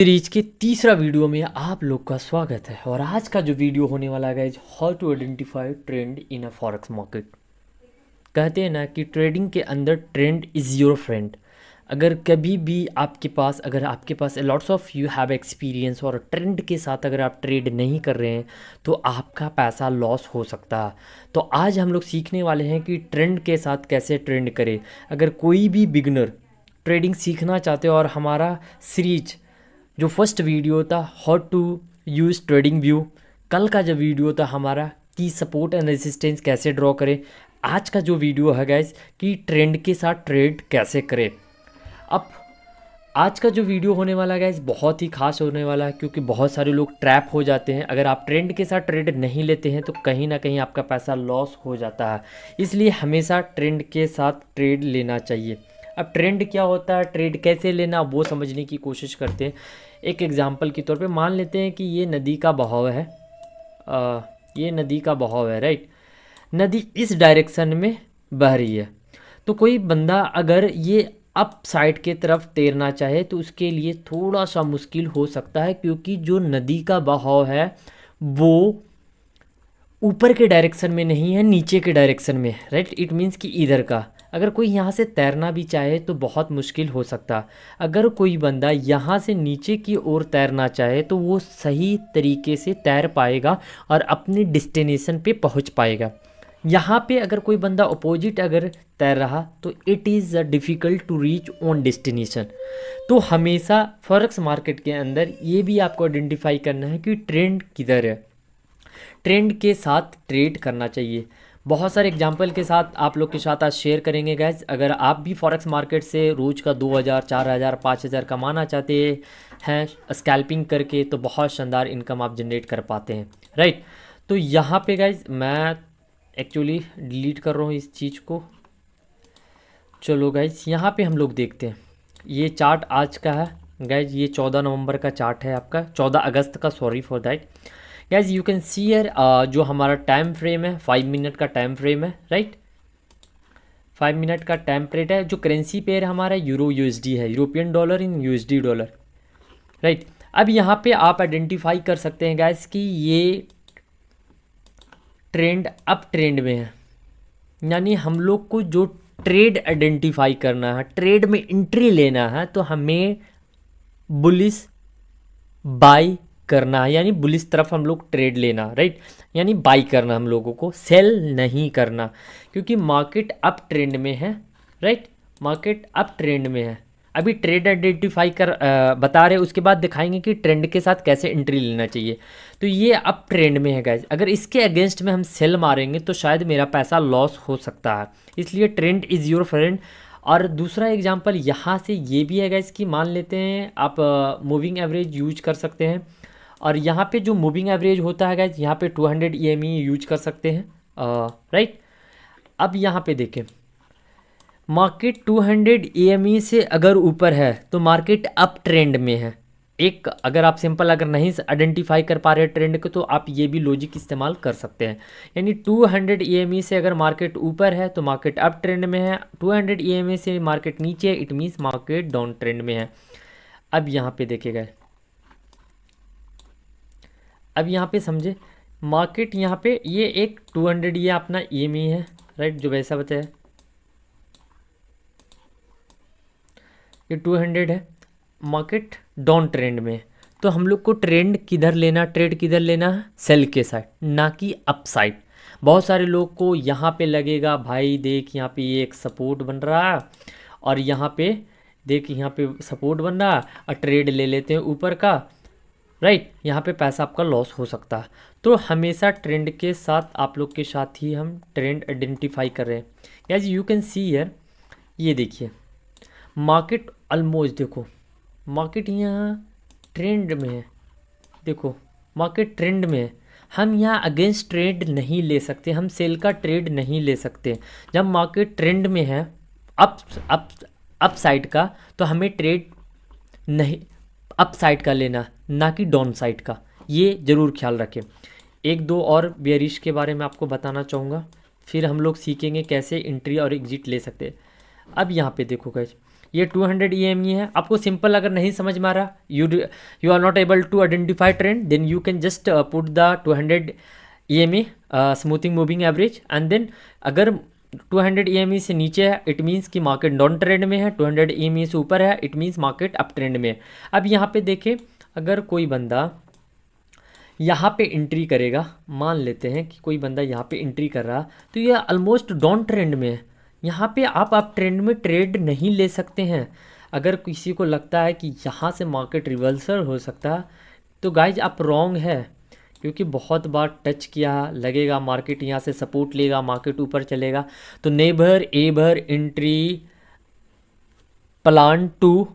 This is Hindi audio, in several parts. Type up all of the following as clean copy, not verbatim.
सीरीज के तीसरा वीडियो में आप लोग का स्वागत है। और आज का जो वीडियो होने वाला है guys, how to identify trend in a forex market. कहते हैं ना कि ट्रेडिंग के अंदर ट्रेंड इज़ योर फ्रेंड। अगर कभी भी आपके पास lots of you have experience और ट्रेंड के साथ अगर आप ट्रेड नहीं कर रहे हैं तो आपका पैसा लॉस हो सकता है। तो आज हम लोग सीखने वाले हैं कि ट्रेंड के साथ कैसे ट्रेंड करें। अगर कोई भी बिगनर ट्रेडिंग सीखना चाहते हो और हमारा सीरीज जो फर्स्ट वीडियो था how to use trading view, कल का जो वीडियो था हमारा कि सपोर्ट एंड रेजिस्टेंस कैसे ड्रॉ करें, आज का जो वीडियो है गाइस कि ट्रेंड के साथ ट्रेड कैसे करें। अब आज का जो वीडियो होने वाला है गाइस बहुत ही खास होने वाला है, क्योंकि बहुत सारे लोग ट्रैप हो जाते हैं। अगर आप ट्रेंड के साथ ट्रेड नहीं लेते हैं तो कहीं ना कहीं आपका पैसा लॉस हो जाता है। इसलिए हमेशा ट्रेंड के साथ ट्रेड लेना चाहिए। अब ट्रेंड क्या होता है, ट्रेड कैसे लेना, वो समझने की कोशिश करते हैं। एक एग्जांपल के तौर पे मान लेते हैं कि ये नदी का बहाव है। ये नदी का बहाव है, राइट। नदी इस डायरेक्शन में बह रही है। तो कोई बंदा अगर ये अप साइड के तरफ तैरना चाहे तो उसके लिए थोड़ा सा मुश्किल हो सकता है, क्योंकि जो नदी का बहाव है वो ऊपर के डायरेक्शन में नहीं है, नीचे के डायरेक्शन में, राइट। इट मीन्स कि इधर का। अगर कोई यहाँ से तैरना भी चाहे तो बहुत मुश्किल हो सकता। अगर कोई बंदा यहाँ से नीचे की ओर तैरना चाहे तो वो सही तरीके से तैर पाएगा और अपनी डेस्टिनेशन पे पहुँच पाएगा। यहाँ पे अगर कोई बंदा अपोजिट अगर तैर रहा तो it is difficult to reach on destination. तो हमेशा फॉरेक्स मार्केट के अंदर ये भी आपको आइडेंटिफाई करना है कि ट्रेंड किधर है। ट्रेंड के साथ ट्रेड करना चाहिए। बहुत सारे एग्जांपल के साथ आप लोग के साथ आज शेयर करेंगे गाइज। अगर आप भी फॉरेक्स मार्केट से रोज़ का 2000, 4000, 5000 कमाना चाहते हैं स्कैल्पिंग करके, तो बहुत शानदार इनकम आप जनरेट कर पाते हैं, राइट। तो यहाँ पे गाइज मैं एक्चुअली डिलीट कर रहा हूँ इस चीज़ को। चलो गाइज यहाँ पे हम लोग देखते हैं। ये चार्ट आज का है गाइज, ये 14 नवंबर का चार्ट है आपका, 14 अगस्त का, sorry for that. Guys you can see here जो हमारा टाइम फ्रेम है 5 मिनट का टाइम फ्रेम है, राइट। 5 मिनट का टाइम फ्रेम है। जो करेंसी पेयर हमारा यूरो यूएसडी है, European dollar in USD dollar, right. अब यहाँ पे आप आइडेंटिफाई कर सकते हैं गाइज कि ये ट्रेंड अप ट्रेंड में है। यानी हम लोग को जो ट्रेड आइडेंटिफाई करना है, ट्रेड में एंट्री लेना है, तो हमें बुलिश बाई करना है, यानी बुलिश तरफ हम लोग ट्रेड लेना, राइट। यानी बाई करना हम लोगों को, सेल नहीं करना, क्योंकि मार्केट अप ट्रेंड में है, राइट। मार्केट अप ट्रेंड में है। अभी ट्रेड आइडेंटिफाई कर बता रहे, उसके बाद दिखाएंगे कि ट्रेंड के साथ कैसे एंट्री लेना चाहिए। तो ये अप ट्रेंड में है गाइज। अगर इसके अगेंस्ट में हम सेल मारेंगे तो शायद मेरा पैसा लॉस हो सकता है। इसलिए ट्रेंड इज़ योर फ्रेंड। और दूसरा एग्जांपल यहाँ से ये भी है गाइज कि मान लेते हैं आप मूविंग एवरेज यूज कर सकते हैं। और यहाँ पे जो मूविंग एवरेज होता है गाइज, यहाँ पे 200 EME यूज कर सकते हैं, राइट। अब यहाँ पे देखें, मार्केट 200 EME से अगर ऊपर है तो मार्केट अप ट्रेंड में है। एक अगर आप सिंपल अगर नहीं आइडेंटिफाई कर पा रहे ट्रेंड को तो आप ये भी लॉजिक इस्तेमाल कर सकते हैं। यानी 200 EME से अगर मार्केट ऊपर है तो मार्केट अप ट्रेंड में है, 200 EME से मार्केट नीचे, it means market down trend में है। अब यहाँ पे देखिएगा, अब यहाँ पे समझे, मार्केट यहाँ पे ये एक 200 ये अपना EME है, राइट, जो वैसा बताया ये 200 है। मार्केट डाउन ट्रेंड में, तो हम लोग को ट्रेंड किधर लेना, ट्रेड किधर लेना है, सेल के साइड, ना कि अप साइड। बहुत सारे लोग को यहाँ पे लगेगा भाई देख यहाँ पे ये एक सपोर्ट बन रहा है और यहाँ पे देख यहाँ पे सपोर्ट बन रहा है और ट्रेड ले लेते हैं ऊपर का, राइट। यहाँ पे पैसा आपका लॉस हो सकता है। तो हमेशा ट्रेंड के साथ आप लोग के साथ ही हम ट्रेंड आइडेंटिफाई कर रहे हैं। As you can see here, ये देखिए मार्केट ऑलमोस्ट, देखो मार्केट यहाँ ट्रेंड में है, देखो मार्केट ट्रेंड में है। हम यहाँ अगेंस्ट ट्रेड नहीं ले सकते, हम सेल का ट्रेड नहीं ले सकते। जब मार्केट ट्रेंड में है अप साइड का, तो हमें ट्रेड नहीं अप साइड का लेना, ना कि डाउन साइड का। ये ज़रूर ख्याल रखें। एक दो और बेयरिश के बारे में आपको बताना चाहूँगा, फिर हम लोग सीखेंगे कैसे एंट्री और एग्जिट ले सकते हैं। अब यहाँ पे देखो गाइस, ये 200 EME है। आपको सिंपल अगर नहीं समझ में आ रहा, you are not able to identify trend, then you can just put the 200 EME smoothing moving average, and then अगर 200 EME से नीचे है इट मीन्स कि मार्केट डाउन ट्रेंड में है, 200 EME से ऊपर है it means market up trend में है। अब यहाँ पे देखें, अगर कोई बंदा यहाँ पे एंट्री करेगा, मान लेते हैं कि कोई बंदा यहाँ पे एंट्री कर रहा, तो ये ऑलमोस्ट डाउन ट्रेंड में है। यहाँ पे आप अप ट्रेंड में ट्रेड नहीं ले सकते हैं। अगर किसी को लगता है कि यहाँ से मार्केट रिवर्सल हो सकता है तो गाइज आप रॉन्ग है, क्योंकि बहुत बार टच किया, लगेगा मार्केट यहाँ से सपोर्ट लेगा, मार्केट ऊपर चलेगा, तो never ever entry plan to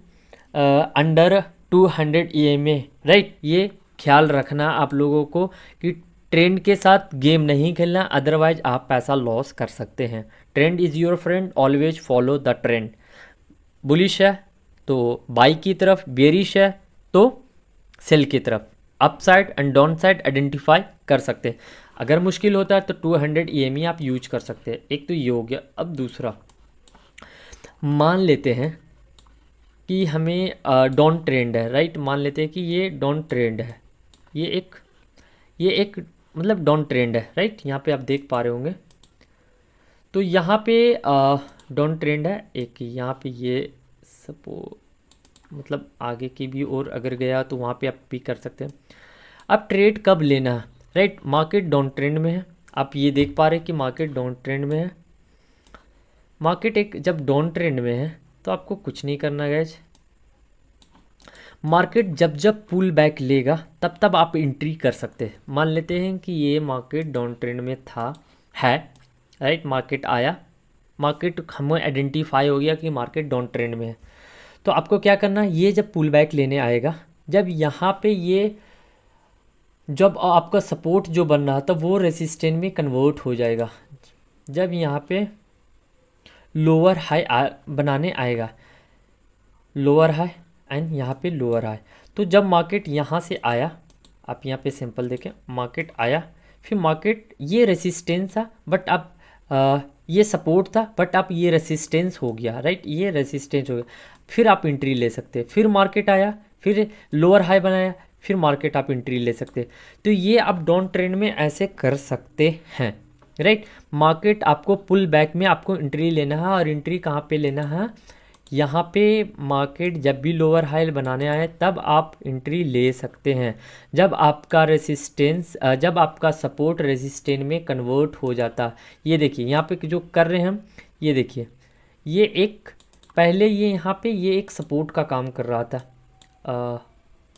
under 200 EMA, right. ये ख्याल रखना आप लोगों को कि ट्रेंड के साथ गेम नहीं खेलना, अदरवाइज आप पैसा लॉस कर सकते हैं। Trend is your friend, always follow the trend. Bullish है तो बाई की तरफ, बेरिश है तो सेल की तरफ, up side and down side identify कर सकते हैं। अगर मुश्किल होता है तो 200 EME आप यूज कर सकते हैं। एक तो ये हो गया। अब दूसरा, मान लेते हैं कि हमें डाउन ट्रेंड है, राइट। मान लेते हैं कि ये डाउन ट्रेंड है, ये एक मतलब डाउन ट्रेंड है, राइट। यहाँ पे आप देख पा रहे होंगे, तो यहाँ पे डाउन ट्रेंड है एक, यहाँ पे ये मतलब आगे की भी और अगर गया तो वहाँ पे आप भी कर सकते हैं। अब ट्रेड कब लेना है, राइट। मार्केट डाउन ट्रेंड में है, आप ये देख पा रहे हैं कि मार्केट डाउन ट्रेंड में है। मार्केट एक जब डाउन ट्रेंड में है तो आपको कुछ नहीं करना गाइज। मार्केट जब जब पुल बैक लेगा तब तब आप एंट्री कर सकते हैं। मान लेते हैं कि ये मार्केट डाउन ट्रेंड में है, राइट। मार्केट आया, मार्केट हमें आइडेंटिफाई हो गया कि मार्केट डाउन ट्रेंड में है, तो आपको क्या करना है, ये जब पुल बैक लेने आएगा, जब यहाँ पे ये जब आपका सपोर्ट जो बन रहा था वो रेसिस्टेंस में कन्वर्ट हो जाएगा। जब यहाँ पे लोअर हाई बनाने आएगा, लोअर हाई एंड यहाँ पे लोअर हाई, तो जब मार्केट यहाँ से आया, आप यहाँ पे सिंपल देखें, मार्केट आया, फिर मार्केट ये रेसिस्टेंस था बट अब ये सपोर्ट था बट अब ये रेसिस्टेंस हो गया, राइट। ये रेसिस्टेंस हो गया, फिर आप एंट्री ले सकते हैं। फिर मार्केट आया, फिर लोअर हाई बनाया, फिर मार्केट आप एंट्री ले सकते हैं। तो ये आप डाउन ट्रेंड में ऐसे कर सकते हैं, राइट। मार्केट आपको पुल बैक में आपको एंट्री लेना है, और एंट्री कहाँ पे लेना है, यहाँ पे मार्केट जब भी लोअर हाई बनाने आए तब आप एंट्री ले सकते हैं। जब आपका रेसिस्टेंस जब आपका सपोर्ट रेसिस्टेंस में कन्वर्ट हो जाता, ये देखिए यहाँ पे जो कर रहे हैं हम, ये देखिए, ये एक पहले ये यहाँ पे ये एक सपोर्ट का काम कर रहा था,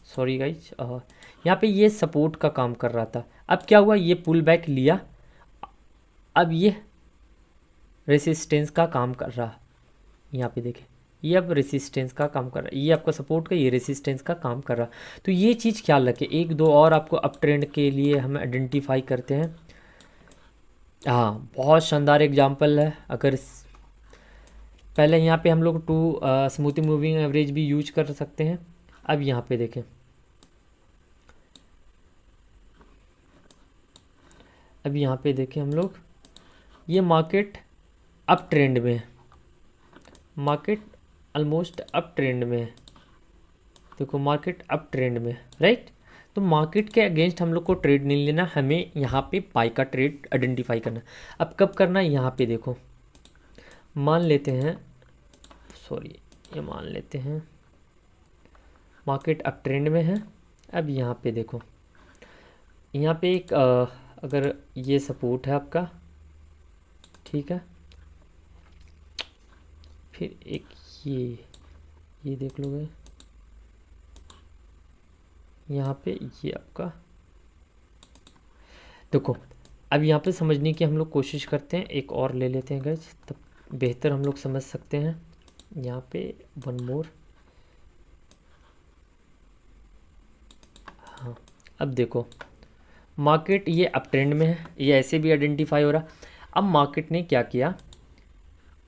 सॉरी गाइज, यहाँ पे ये सपोर्ट का काम कर रहा था। अब क्या हुआ, ये पुल बैक लिया, अब ये रेसिस्टेंस का काम कर रहा, यहाँ पे देखें, ये अब रेसिस्टेंस का काम कर रहा है, ये आपका सपोर्ट का, ये रेसिस्टेंस का काम कर रहा। तो ये चीज़ ख्याल रखें। एक दो और आपको अप ट्रेंड के लिए हम आइडेंटिफाई करते हैं। हाँ, बहुत शानदार एग्जांपल है। अगर पहले यहाँ पे हम लोग स्मूथिंग मूविंग एवरेज भी यूज कर सकते हैं। अब यहाँ पे देखें, अब यहाँ पे देखें हम लोग, ये मार्केट अप ट्रेंड में है, मार्केट ऑलमोस्ट अप ट्रेंड में है। देखो मार्केट अप ट्रेंड में है, राइट। तो मार्केट के अगेंस्ट हम लोग को ट्रेड नहीं लेना, हमें यहाँ पे बाई का ट्रेड आइडेंटिफाई करना। अब कब करना है, यहाँ पे देखो, मान लेते हैं, सॉरी, ये मान लेते हैं मार्केट अप ट्रेंड में है। अब यहाँ पे देखो, यहाँ पे एक अगर ये सपोर्ट है आपका, ठीक है, फिर एक ये देख लोगे, यहाँ पे ये आपका देखो। अब यहाँ पे समझने की हम लोग कोशिश करते हैं, एक और ले लेते हैं गाइस, तब बेहतर हम लोग समझ सकते हैं। यहाँ पे वन मोर, हाँ। अब देखो मार्केट ये अप ट्रेंड में है, ये ऐसे भी आइडेंटिफाई हो रहा। अब मार्केट ने क्या किया,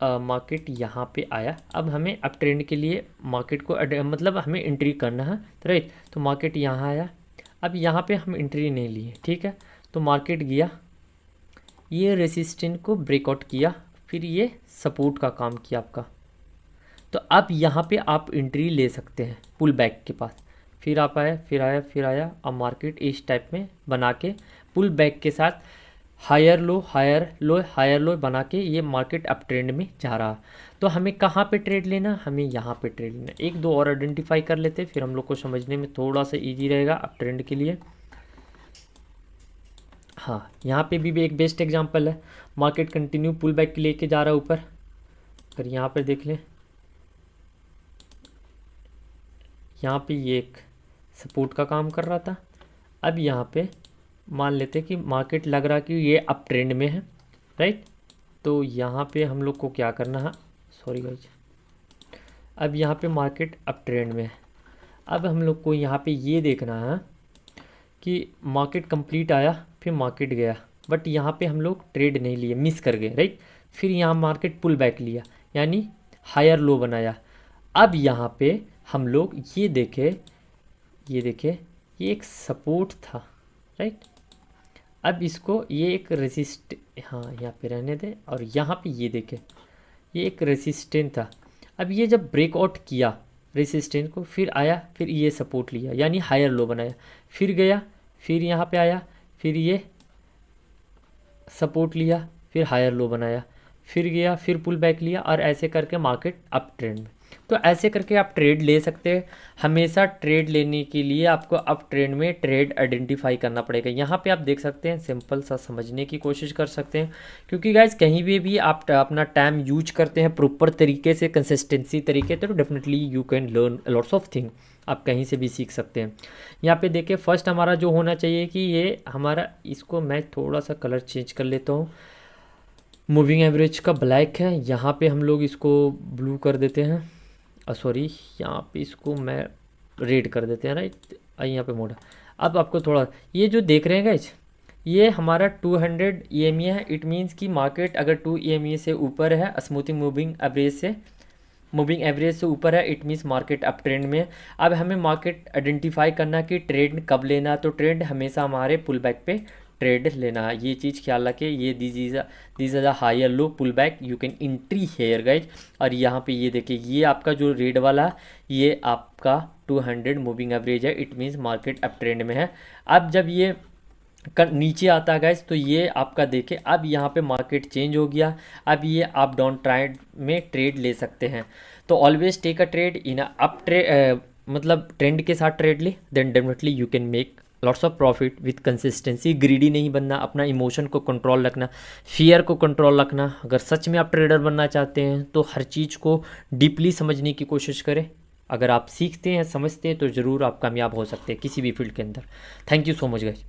मार्केट यहाँ पे आया, अब हमें अप ट्रेंड के लिए मार्केट को मतलब हमें एंट्री करना है, राइट। तो मार्केट यहाँ आया, अब यहाँ पे हम एंट्री नहीं लिए, ठीक है। तो मार्केट गया, ये रेसिस्टेंस को ब्रेकआउट किया, फिर ये सपोर्ट का काम किया आपका, तो अब यहाँ पे आप एंट्री ले सकते हैं पुल बैक के पास, फिर आप आए, फिर आया, फिर आया। अब मार्केट इस टाइप में बना के पुल बैक के साथ higher low higher low higher low बना के ये मार्केट अप ट्रेंड में जा रहा। तो हमें कहाँ पे ट्रेड लेना, हमें यहाँ पे ट्रेड लेना। एक दो और आइडेंटिफाई कर लेते हैं, फिर हम लोग को समझने में थोड़ा सा इजी रहेगा अप ट्रेंड के लिए। हाँ, यहाँ पे भी एक बेस्ट एग्जांपल है। मार्केट कंटिन्यू पुल बैक लेके जा रहा है ऊपर। अगर यहाँ पर देख लें, यहाँ पे ये एक सपोर्ट का काम कर रहा था। अब यहाँ पे मान लेते कि मार्केट लग रहा कि ये अप ट्रेंड में है, राइट। तो यहाँ पे हम लोग को क्या करना है, सॉरी गाइस, अब यहाँ पे मार्केट अप ट्रेंड में है। अब हम लोग को यहाँ पे ये देखना है कि मार्केट कंप्लीट आया, फिर मार्केट गया, बट यहाँ पे हम लोग ट्रेड नहीं लिए, मिस कर गए, राइट। फिर यहाँ मार्केट पुल बैक लिया, यानी हायर लो बनाया। अब यहाँ पे हम लोग ये देखे, ये एक सपोर्ट था, राइट। अब इसको ये एक रेसिस्ट, हाँ यहाँ पे रहने दें, और यहाँ पे ये देखें ये एक रेसिस्टेंट था। अब ये जब ब्रेकआउट किया रेसिस्टेंट को, फिर आया, फिर ये सपोर्ट लिया, यानी हायर लो बनाया, फिर गया, फिर यहाँ पे आया, फिर ये सपोर्ट लिया, फिर हायर लो बनाया, फिर गया, फिर पुल बैक लिया, और ऐसे करके मार्केट अप ट्रेंड में। तो ऐसे करके आप ट्रेड ले सकते हैं। हमेशा ट्रेड लेने के लिए आपको अप ट्रेंड में ट्रेड आइडेंटिफाई करना पड़ेगा। यहाँ पे आप देख सकते हैं, सिंपल सा समझने की कोशिश कर सकते हैं, क्योंकि गाइज कहीं भी आप अपना टाइम यूज करते हैं प्रॉपर तरीके से, कंसिस्टेंसी तरीके, तो definitely you can learn lots of thing. आप कहीं से भी सीख सकते हैं। यहाँ पे देखिए फर्स्ट हमारा जो होना चाहिए कि ये हमारा, इसको मैं थोड़ा सा कलर चेंज कर लेता हूँ। मूविंग एवरेज का ब्लैक है, यहाँ पे हम लोग इसको ब्लू कर देते हैं, सॉरी यहाँ पे इसको मैं रेड कर देते हैं, राइट। यहाँ पे मोड़ा। अब आपको थोड़ा ये जो देख रहे हैं गाइज, ये हमारा 200 EMA है। इट मीन्स कि मार्केट अगर 2 EMA से ऊपर है, स्मूथिंग मूविंग एवरेज से ऊपर है, it means market up trend में है। अब हमें मार्केट आइडेंटिफाई करना कि ट्रेंड कब लेना है, तो ट्रेंड हमेशा हमारे पुल बैक पे ट्रेड लेना है। ये चीज़ ख्याल रखें। ये this is a higher low pull back, you can entry here guys. और यहाँ पे ये देखिए, ये आपका जो रेड वाला, ये आपका 200 मूविंग एवरेज है, it means market up trend में है। अब जब ये नीचे आता है गाइज, तो ये आपका देखें, अब यहाँ पे मार्केट चेंज हो गया। अब ये आप डाउन ट्रेंड में ट्रेड ले सकते हैं। तो always take a trade in up trade, मतलब ट्रेंड के साथ ट्रेड ले, then definitely you can make lots of profit with consistency. Greedy नहीं बनना, अपना इमोशन को कंट्रोल रखना, फियर को कंट्रोल रखना। अगर सच में आप ट्रेडर बनना चाहते हैं तो हर चीज़ को डीपली समझने की कोशिश करें। अगर आप सीखते हैं, समझते हैं, तो ज़रूर आप कामयाब हो सकते हैं किसी भी फील्ड के अंदर। Thank you so much guys.